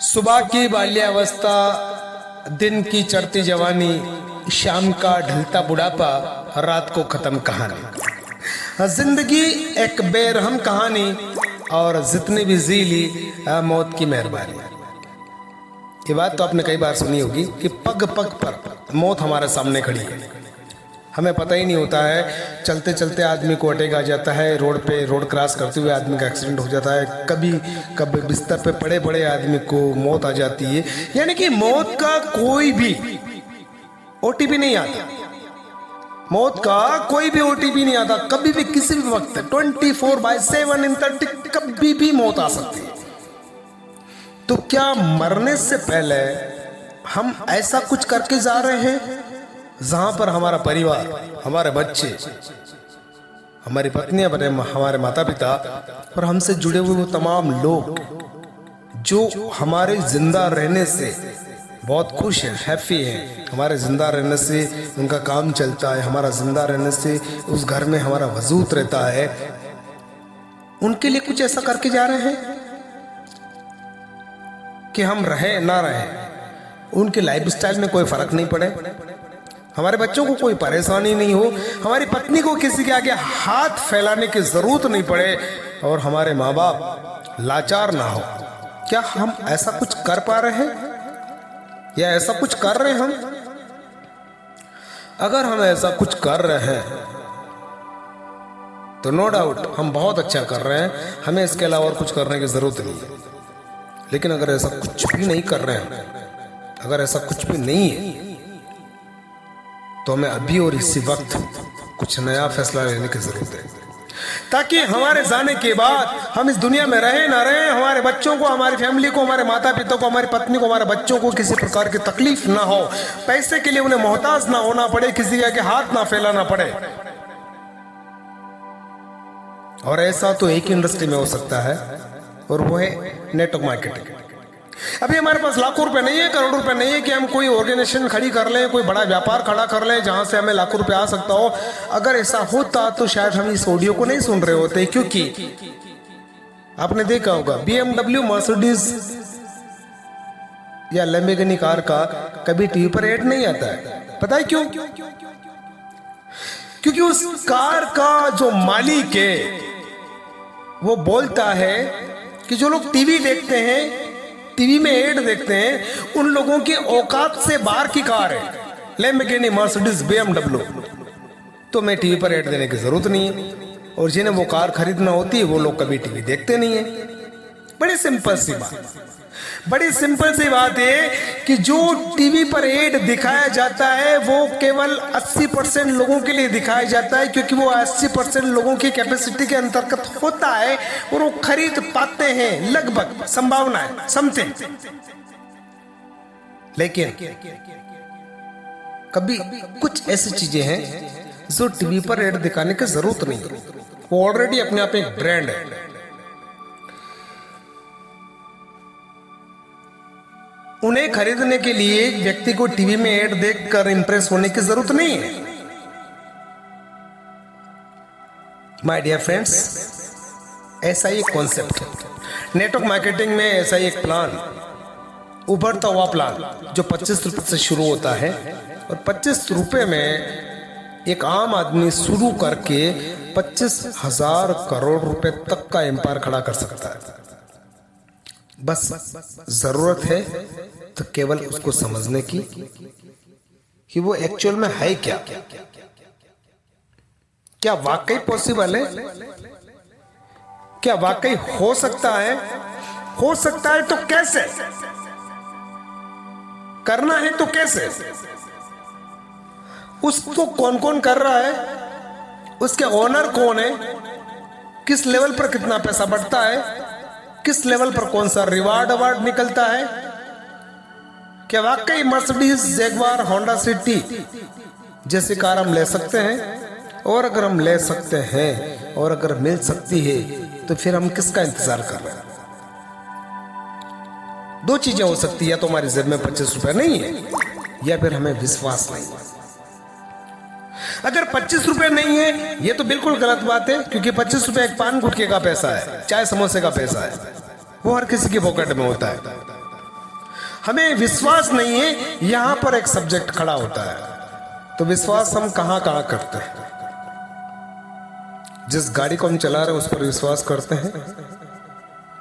सुबह की बाल्यावस्था, दिन की चढ़ती जवानी, शाम का ढलता बुढ़ापा, रात को खत्म कहानी। जिंदगी एक बेरहम कहानी और जितनी भी जी ली मौत की मेहरबानी। ये बात तो आपने कई बार सुनी होगी कि पग पग पर मौत हमारे सामने खड़ी है। हमें पता ही नहीं होता है, चलते चलते आदमी को अटैक आ जाता है, रोड क्रॉस करते हुए आदमी का एक्सीडेंट हो जाता है, कभी बिस्तर पे पड़े पड़े आदमी को मौत आ जाती है। यानी कि मौत का कोई भी ओटीपी नहीं आता, मौत का कोई भी ओटीपी नहीं आता। कभी भी किसी भी वक्त 24/7 इन 30 कभी भी मौत आ सकती है। तो क्या मरने से पहले हम ऐसा कुछ करके जा रहे हैं जहां पर हमारा परिवार, हमारे बच्चे, हमारी पत्नियां, हमारे माता पिता और हमसे जुड़े हुए वो तमाम लोग जो हमारे जिंदा रहने से बहुत खुश हैं, हैप्पी हैं, हमारे जिंदा रहने से उनका काम चलता है, हमारा जिंदा रहने से उस घर में हमारा वजूद रहता है, उनके लिए कुछ ऐसा करके जा रहे हैं कि हम रहे ना रहे, उनके लाइफस्टाइल में कोई फर्क नहीं पड़े, हमारे बच्चों को कोई परेशानी नहीं हो, हमारी पत्नी को किसी के आगे हाथ फैलाने की जरूरत नहीं पड़े और हमारे माँ बाप लाचार ना हो। क्या हम ऐसा कुछ कर पा रहे हैं या ऐसा कुछ कर रहे हैं हम? अगर हम ऐसा कुछ कर रहे हैं तो नो डाउट हम बहुत अच्छा कर रहे हैं, हमें इसके अलावा और कुछ करने की जरूरत नहीं है। लेकिन अगर ऐसा कुछ भी नहीं कर रहे हैं, अगर ऐसा कुछ भी नहीं है, तो हमें अभी और इसी वक्त कुछ नया फैसला लेने की जरूरत है, ताकि हमारे जाने के बाद हम इस दुनिया में रहे ना रहे, हमारे बच्चों को, हमारी फैमिली को, हमारे माता पिता को, हमारी पत्नी को, हमारे बच्चों को किसी प्रकार की तकलीफ ना हो, पैसे के लिए उन्हें मोहताज ना होना पड़े, किसी के आगे हाथ ना फैलाना पड़े। और ऐसा तो एक ही इंडस्ट्री में हो सकता है और वो है नेटवर्क मार्केटिंग। अभी हमारे पास लाखों रुपए नहीं है, करोड़ों रुपए नहीं है कि हम कोई ऑर्गेनाइजेशन खड़ी कर लें, कोई बड़ा व्यापार खड़ा कर लें जहां से हमें लाखों रुपए आ सकता हो। अगर ऐसा होता तो शायद हम इस ऑडियो को नहीं सुन रहे होते, क्योंकि आपने देखा होगा BMW, मर्सिडीज या लैम्बोर्गिनी कार का कभी टीवी पर ऐड नहीं आता है। पता है क्यों? क्योंकि उस कार का जो मालिक है वो बोलता है कि जो लोग टीवी देखते हैं, टीवी में ऐड देखते हैं, उन लोगों की औकात से बाहर की कार है लैम्बोर्गिनी, मर्सिडीज, BMW, तो मैं टीवी पर ऐड देने की जरूरत नहीं है। और जिन्हें वो कार खरीदना होती है वो लोग कभी टीवी देखते नहीं है। बड़ी सिंपल सी बात, बड़ी सिंपल सी बात है कि जो टीवी पर ऐड दिखाया जाता है वो केवल 80% लोगों के लिए दिखाया जाता है, क्योंकि वो 80% लोगों की कैपेसिटी के अंतर्गत होता है और वो खरीद पाते हैं, लगभग, संभावना है, समथिंग। लेकिन कभी कुछ ऐसी चीजें हैं जो टीवी पर ऐड दिखाने की जरूरत नहीं है, वो ऑलरेडी अपने आप एक ब्रांड है। उन्हें खरीदने के लिए व्यक्ति को टीवी में ऐड देखकर इंप्रेस होने की जरूरत नहीं है। माय डियर फ्रेंड्स, ऐसा ही एक कॉन्सेप्ट है नेटवर्क मार्केटिंग में, ऐसा ही एक प्लान, उभरता हुआ प्लान जो 25 रुपए से शुरू होता है और 25 रुपए में एक आम आदमी शुरू करके 25,000 करोड़ रुपए तक का एम्पायर खड़ा कर सकता है। बस जरूरत है तो केवल उसको समझने की कि वो एक्चुअल में है क्या, क्या वाकई पॉसिबल है, क्या वाकई हो सकता है, हो सकता है तो कैसे करना है, तो कैसे, उसको कौन कौन कर रहा है, उसके ओनर कौन है, किस लेवल पर कितना पैसा बढ़ता है, किस लेवल पर कौन सा रिवार्ड अवार्ड निकलता है, क्या वाकई मर्सिडीज, जैगवार, होंडा सिटी जैसी कार हम ले सकते हैं, और अगर हम ले सकते हैं और अगर मिल सकती है तो फिर हम किसका इंतजार कर रहे हैं? दो चीजें हो सकती है, या तो हमारी जेब में 25 रुपए नहीं है या फिर हमें विश्वास नहीं है। अगर 25 रुपए नहीं है ये तो बिल्कुल गलत बात है, क्योंकि 25 रुपए एक पान गुटके का पैसा है, चाय समोसे का पैसा है, वो हर किसी की पॉकेट में होता है। हमें विश्वास नहीं है, यहां पर एक सब्जेक्ट खड़ा होता है। तो विश्वास हम कहां कहां करते हैं? जिस गाड़ी को हम चला रहे हैं उस पर विश्वास करते हैं,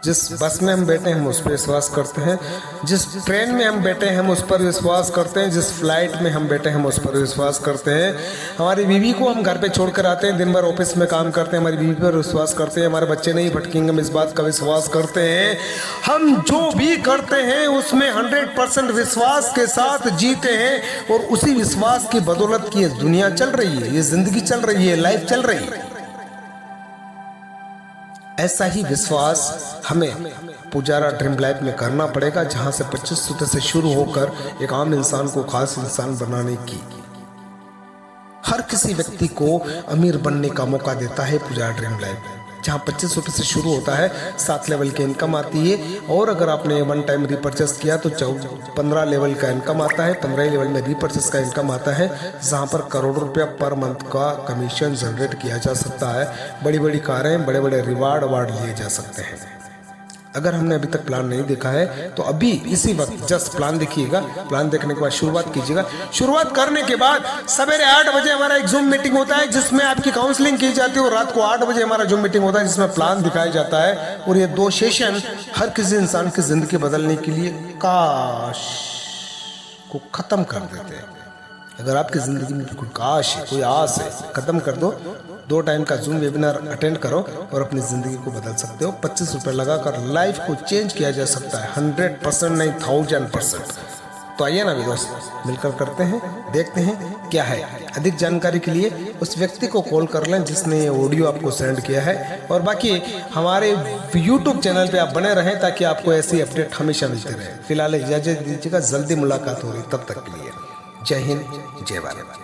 जिस बस में हम बैठे हैं हम उस पर विश्वास करते हैं, जिस ट्रेन में हम बैठे हैं हम उस पर विश्वास करते हैं, जिस फ्लाइट में हम बैठे हैं हम उस पर विश्वास करते हैं। हमारी बीवी को हम घर पे छोड़कर आते हैं, दिन भर ऑफिस में काम करते हैं, हमारी बीवी पर विश्वास करते हैं, हमारे बच्चे नहीं भटकेंगे, हम इस बात का विश्वास करते हैं। हम जो भी करते हैं उसमें 100% विश्वास के साथ जीते हैं, और उसी विश्वास की बदौलत की ये दुनिया चल रही है, ये जिंदगी चल रही है, लाइफ चल रही है। ऐसा ही विश्वास हमें पुजारा ड्रीम लाइफ में करना पड़ेगा, जहां से 25 रुपए से शुरू होकर एक आम इंसान को खास इंसान बनाने की, हर किसी व्यक्ति को अमीर बनने का मौका देता है पुजारा ड्रीम लाइफ, जहां 25 रुपए से शुरू होता है, 7 लेवल की इनकम आती है, और अगर आपने वन टाइम रिपर्चेस किया तो 15 लेवल का इनकम आता है, 15 लेवल में रिपर्चेस का इनकम आता है, जहां पर करोड़ों रुपया पर मंथ का कमीशन जनरेट किया जा सकता है। बड़ी बड़ी कारें, बड़े बड़े रिवार्ड अवार्ड लिए जा सकते हैं। अगर हमने अभी तक प्लान नहीं देखा है तो अभी इसी वक्त जस्ट प्लान देखिएगा, प्लान देखने के बाद शुरुआत कीजिएगा। शुरुआत करने के बाद सवेरे 8 बजे हमारा एक जूम मीटिंग होता है जिसमें आपकी काउंसलिंग की जाती है, और रात को 8 बजे हमारा जूम मीटिंग होता है जिसमें प्लान दिखाया जाता है। और ये 2 सेशन हर किसी इंसान की जिंदगी बदलने के लिए काश को खत्म कर देते हैं। अगर आपकी जिंदगी में कोई काश है, कोई आस है, खत्म कर दो। 2 टाइम का जूम वेबिनार अटेंड करो और अपनी जिंदगी को बदल सकते हो। 25 रुपए लगाकर लाइफ को चेंज किया जा सकता है, 100% नहीं 1000%। तो आइए ना दोस्त, मिलकर करते हैं, देखते हैं क्या है। अधिक जानकारी के लिए उस व्यक्ति को कॉल कर लें जिसने ये ऑडियो आपको सेंड किया है, और बाकी हमारे YouTube चैनल पे आप बने रहें ताकि आपको ऐसी अपडेट हमेशा मिलते रहे। फिलहाल इजाजत दीजिएगा, जल्दी मुलाकात होगी, तब तक के लिए जय हिंद, जय भारत।